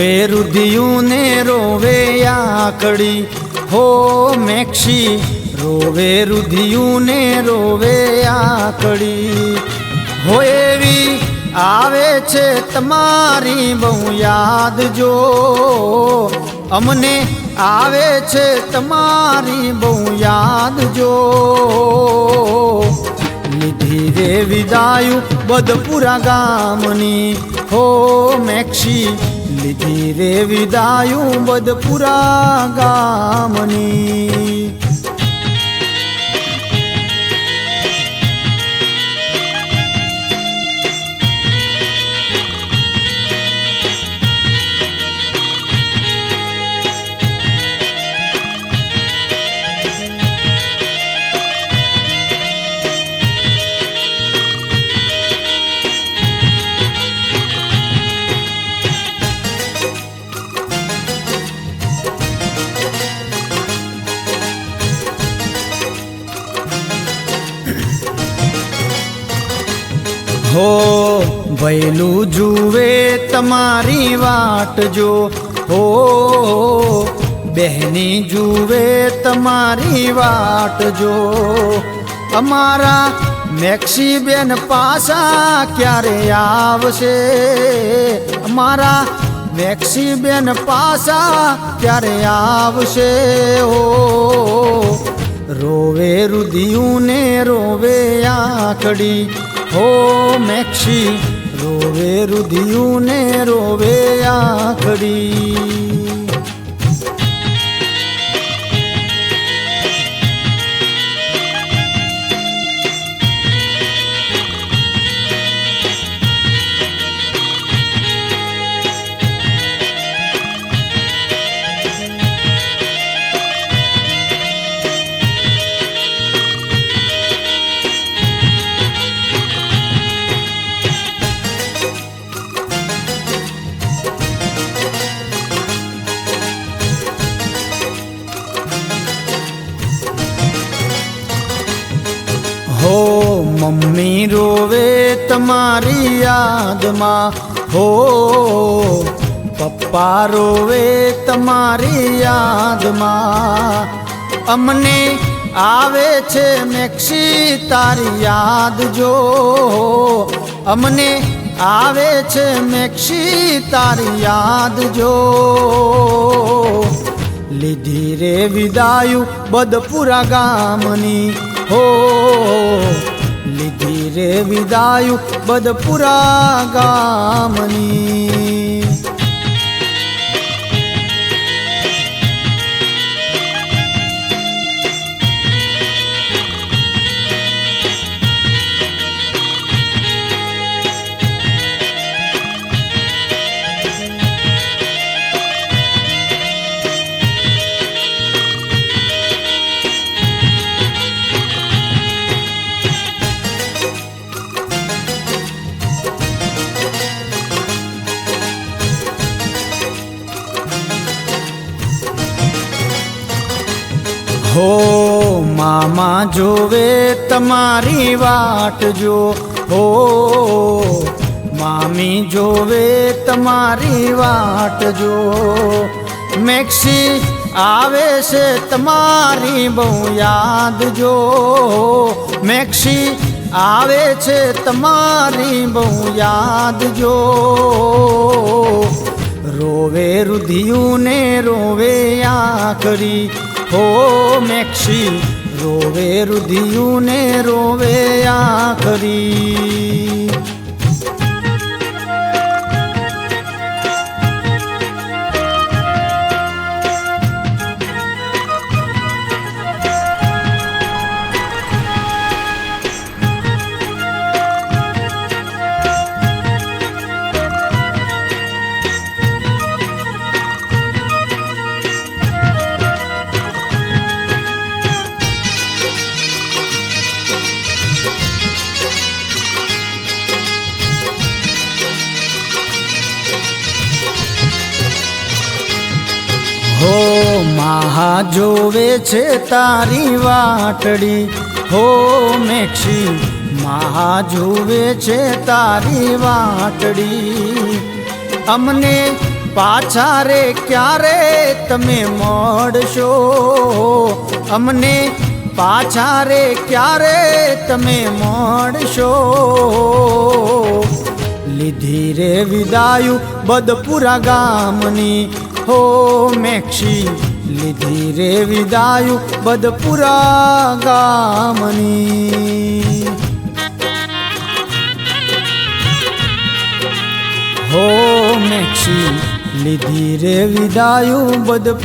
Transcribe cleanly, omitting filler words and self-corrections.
રોવે રુધિયું ને રોવે આકડી હો મેક્ષી રોવે રુધિયું ને રોવે આકડી હો એવી આવે છે તમારી બહુ યાદ જો અમને આવે છે તમારી બહુ યાદ જો લીધી રે વિદાયું બદપુરા ગામની હો મેક્ષી લીધી રે વિદાયું બદપુરા ગામની હો ભૈલું જુએ તમારી વાટ જો હો બહેની જુએ તમારી વાટ જો અમારા મેક્ષી બેન પાસા ક્યારે આવશે અમારા મેક્ષી બેન પાસા ક્યારે આવશે હો રોવે રુધિયું ને રોવે આખડી હો મેક્ષી રોવે રુધિયું ને રોવે આખડી હો મમ્મી રોવે તમારી યાદમાં હો પપ્પા રોવે તમારી યાદમાં અમને આવે છે મેક્ષી તારી યાદ જો અમને આવે છે મેક્ષી તારી યાદ જો લીધી રે વિદાયું બદપુરા ગામની હો લીધી રે વિદાયું બદપુરા ગામની હો મામા જોવે તમારી વાટ જો હો મામી જોવે તમારી વાટ જો મેક્ષી આવે છે તમારી બહુ યાદ જો મેક્ષી આવે છે તમારી બહુ યાદ જો રોવે રુધિયું ને રોવે આખરી હો મેક્ષી રોવે રુધિયું ને રોવે આખરી હો મહા જોવે છે તારી વાટડી હો મેક્ષી મહા જોવે છે તારી વાટડી અમને પાછા રે ક્યારે તમે મળશો અમને પાછા રે ક્યારે તમે મળશો લીધી રે વિદાયું બદપુરા ગામની હો મેક્ષી લીધી રે વિદાયું બદપુરા ગામની હો મેક્ષી લીધી રે વિદાયું બદપુરા